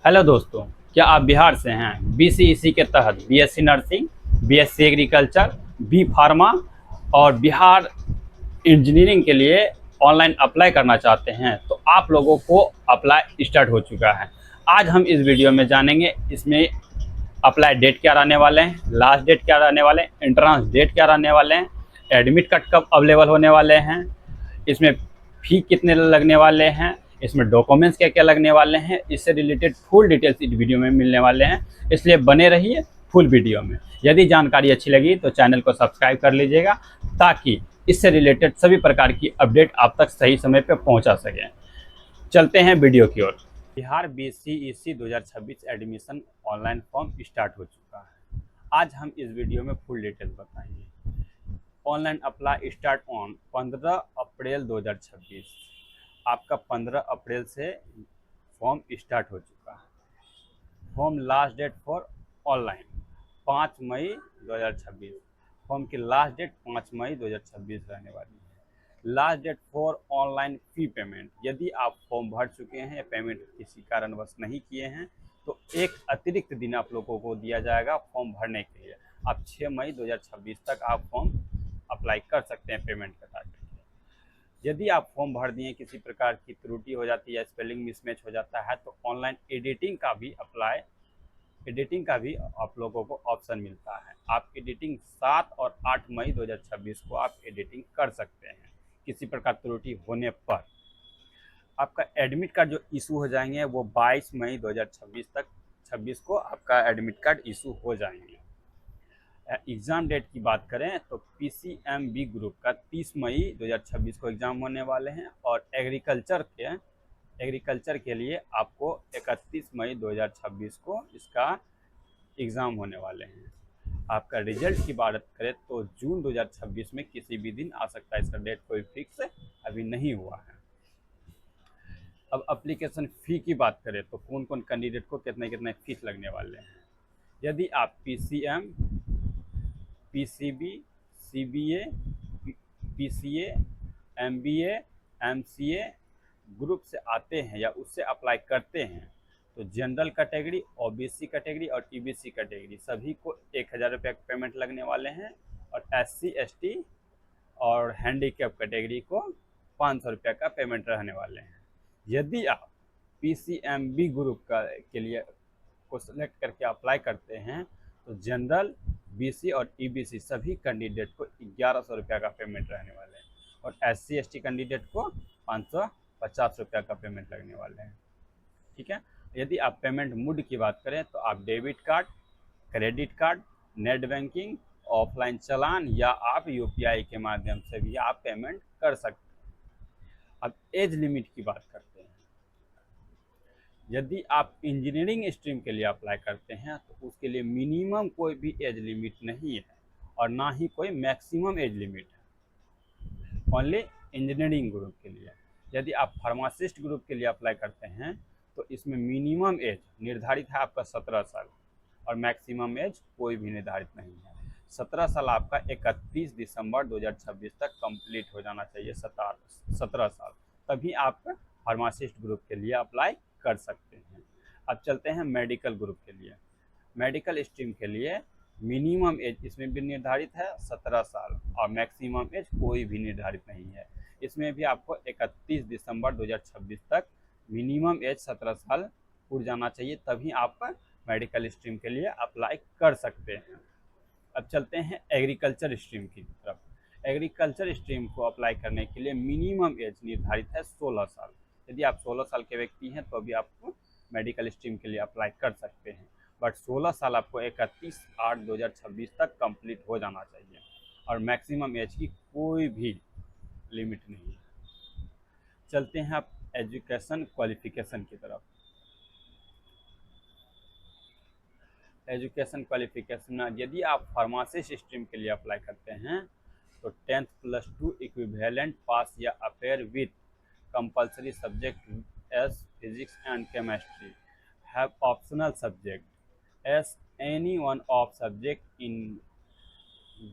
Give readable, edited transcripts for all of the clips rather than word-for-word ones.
Hello दोस्तों, क्या आप बिहार से हैं? बीसीईसी के तहत BSc nursing, BSc agriculture, B pharma और बिहार इंजीनियरिंग के लिए ऑनलाइन अप्लाई करना चाहते हैं तो आप लोगों को अप्लाई स्टार्ट हो चुका है। आज हम इस वीडियो में जानेंगे इसमें अप्लाई डेट क्या रहने वाले हैं, लास्ट डेट क्या रहने वाले हैं, एंट्रेंस डेट क्या रहने वाले हैं, एडमिट कार्ड कब अवेलेबल होने वाले हैं, इसमें फ़ी कितने लगने वाले हैं, इसमें डॉक्यूमेंट्स क्या क्या लगने वाले हैं, इससे रिलेटेड फुल डिटेल्स इस वीडियो में मिलने वाले हैं। इसलिए बने रहिए फुल वीडियो में। यदि जानकारी अच्छी लगी तो चैनल को सब्सक्राइब कर लीजिएगा ताकि इससे रिलेटेड सभी प्रकार की अपडेट आप तक सही समय पर पहुंचा सकें। चलते हैं वीडियो की ओर। Bihar BCEC 2026 admission online form start हो चुका है। आज हम इस वीडियो में फुल डिटेल्स बताएंगे। Online apply start on 15 April 2026। आपका 15 अप्रैल से फॉर्म स्टार्ट हो चुका है। Form last date for online 5 May 2026। Form की लास्ट डेट 5 मई 2026 रहने वाली है। Last date for online fee payment, यदि आप फॉर्म भर चुके हैं या पेमेंट किसी कारणवश नहीं किए हैं तो एक अतिरिक्त दिन आप लोगों को दिया जाएगा फॉर्म भरने के लिए। आप 6 मई 2026 तक आप फॉर्म अप्लाई कर सकते हैं पेमेंट कटा के। यदि आप फॉर्म भर दिए, किसी प्रकार की त्रुटि हो जाती है, स्पेलिंग मिसमैच हो जाता है तो ऑनलाइन एडिटिंग का भी आप लोगों को ऑप्शन मिलता है। आप एडिटिंग 7 और 8 मई 2026 को आप एडिटिंग कर सकते हैं। किसी प्रकार त्रुटि होने पर आपका एडमिट कार्ड जो इशू हो जाएंगे वो 22 मई 2026 को आपका एडमिट कार्ड इशू हो जाएंगे। एग्ज़ाम डेट की बात करें तो पीसीएमबी ग्रुप का 30 मई 2026 को एग्ज़ाम होने वाले हैं और एग्रीकल्चर के लिए आपको 31 मई 2026 को इसका एग्ज़ाम होने वाले हैं। आपका रिजल्ट की बात करें तो जून 2026 में किसी भी दिन आ सकता है। इसका डेट कोई फिक्स अभी नहीं हुआ है। अब एप्लीकेशन फ़ी की बात करें तो कौन कौन कैंडिडेट को कितने कितने फीस लगने वाले हैं। यदि आप PCM, PCB, CBA, PCA, MBA, MCA group से आते हैं या उससे अप्लाई करते हैं तो जनरल कैटेगरी, ओबीसी कैटेगरी और ईबीसी कैटेगरी सभी को 1000 रुपये का पेमेंट लगने वाले हैं और एससी, एसटी और हैंडीकैप कैटेगरी को 500 रुपये का पेमेंट रहने वाले हैं। यदि आप पीसीएमबी ग्रुप के लिए को सेलेक्ट करके अप्लाई करते हैं तो जनरल, बीसी और ईबीसी सभी कैंडिडेट को 1100 रुपये का पेमेंट रहने वाले हैं और एससी, एसटी कैंडिडेट को 550 रुपये का पेमेंट लगने वाले हैं। ठीक है। यदि आप पेमेंट मोड की बात करें तो आप debit card, credit card, net banking, offline challan या आप यूपीआई के माध्यम से भी आप पेमेंट कर सकते हैं। अब एज लिमिट की बात करते हैं। यदि आप इंजीनियरिंग स्ट्रीम के लिए अप्लाई करते हैं तो उसके लिए मिनिमम कोई भी एज लिमिट नहीं है और ना ही कोई मैक्सिमम एज लिमिट है, ओनली इंजीनियरिंग ग्रुप के लिए। यदि आप फार्मासिस्ट ग्रुप के लिए अप्लाई करते हैं तो इसमें मिनिमम एज निर्धारित है आपका 17 साल और मैक्सिमम एज कोई भी निर्धारित नहीं है। 17 साल आपका 31 दिसंबर 2026 तक कंप्लीट हो जाना चाहिए। 17 साल, तभी आप फार्मासिस्ट ग्रुप के लिए अप्लाई कर सकते हैं। अब चलते हैं मेडिकल ग्रुप के लिए। मेडिकल स्ट्रीम के लिए मिनिमम एज इसमें भी निर्धारित है 17 साल और मैक्सिमम एज कोई भी निर्धारित नहीं है। इसमें भी आपको 31 दिसंबर 2026 तक मिनिमम एज 17 साल पूरा जाना चाहिए, तभी आप मेडिकल स्ट्रीम के लिए अप्लाई कर सकते हैं। अब चलते हैं एग्रीकल्चर स्ट्रीम की तरफ। एग्रीकल्चर स्ट्रीम को अप्लाई करने के लिए मिनिमम एज निर्धारित है 16 साल। यदि आप 16 साल के व्यक्ति हैं तो अभी आप मेडिकल स्ट्रीम के लिए अप्लाई कर सकते हैं, बट 16 साल आपको 31/8/2026 तक कंप्लीट हो जाना चाहिए और मैक्सिमम एज की कोई भी लिमिट नहीं है। चलते हैं आप एजुकेशन क्वालिफिकेशन की तरफ। एजुकेशन क्वालिफिकेशन, यदि आप फार्मासिस्ट स्ट्रीम के लिए अप्लाई करते हैं तो 10th +2 इक्विवेलेंट पास या appear with compulsory subject S physics and chemistry, have optional subject S any one of subject in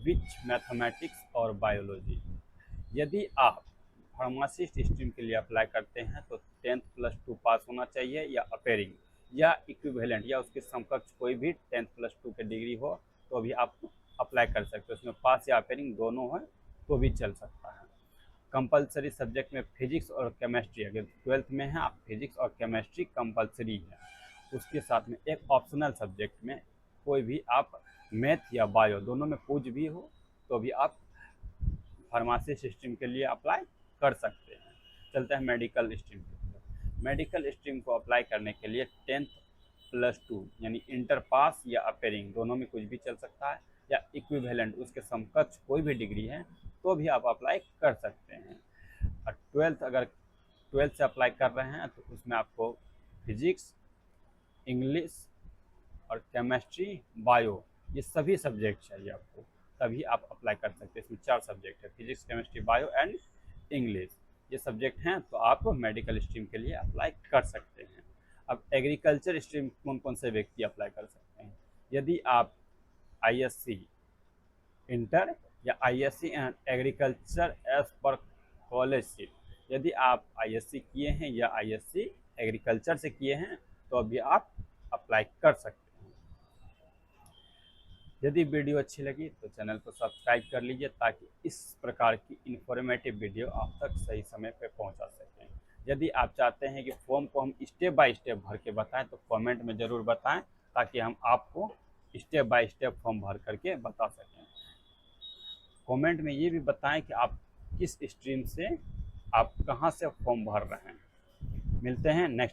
which mathematics और बायोलॉजी। यदि आप फार्मासिस्ट स्ट्रीम के लिए अप्लाई करते हैं तो 10th +2 पास होना चाहिए या अपेयरिंग या इक्विवेलेंट या उसके समकक्ष कोई भी 10+2 के डिग्री हो तो भी आप अप्लाई कर सकते हो। उसमें पास या अपेयरिंग दोनों है तो भी चल सकता है। कंपलसरी सब्जेक्ट में फिजिक्स और केमिस्ट्री, अगर 12th में है आप फिजिक्स और केमिस्ट्री कंपलसरी है। उसके साथ में एक ऑप्शनल सब्जेक्ट में कोई भी आप मैथ या बायो दोनों में कुछ भी हो तो भी आप फार्मेसी स्ट्रीम के लिए अप्लाई कर सकते हैं। चलते हैं मेडिकल स्ट्रीम के। मेडिकल स्ट्रीम को अप्लाई करने के लिए 10+2 यानी इंटर पास या अपेयरिंग दोनों में कुछ भी चल सकता है, या इक्विवेलेंट उसके समकक्ष कोई भी डिग्री है तो भी आप अप्लाई कर सकते हैं। और 12th से अप्लाई कर रहे हैं तो उसमें आपको फिजिक्स, इंग्लिश और केमिस्ट्री, बायो ये सभी सब्जेक्ट चाहिए आपको, तभी आप अप्लाई कर सकते हैं। इसमें 4 सब्जेक्ट है, physics, chemistry, bio and English. ये सब्जेक्ट हैं तो आप मेडिकल स्ट्रीम के लिए अप्लाई कर सकते हैं। अब एग्रीकल्चर स्ट्रीम कौन कौन से व्यक्ति अप्लाई कर सकते हैं? यदि आप आईएससी इंटर या आईएससी एंड एग्रीकल्चर एज पर कॉलेज सीट, यदि आप आईएससी किए हैं या आईएससी एग्रीकल्चर से किए हैं तो अभी आप अप्लाई कर सकते हैं। यदि वीडियो अच्छी लगी तो चैनल को सब्सक्राइब कर लीजिए ताकि इस प्रकार की इन्फॉर्मेटिव वीडियो आप तक सही समय पर पहुंचा सकें। यदि आप चाहते हैं कि फॉर्म को हम स्टेप बाय स्टेप भर के बताएं तो कमेंट में ज़रूर बताएं ताकि हम आपको स्टेप बाय स्टेप फॉर्म भर करके बता सकें। कमेंट में ये भी बताएं कि आप किस स्ट्रीम से, आप कहां से फॉर्म भर रहे हैं। मिलते हैं नेक्स्ट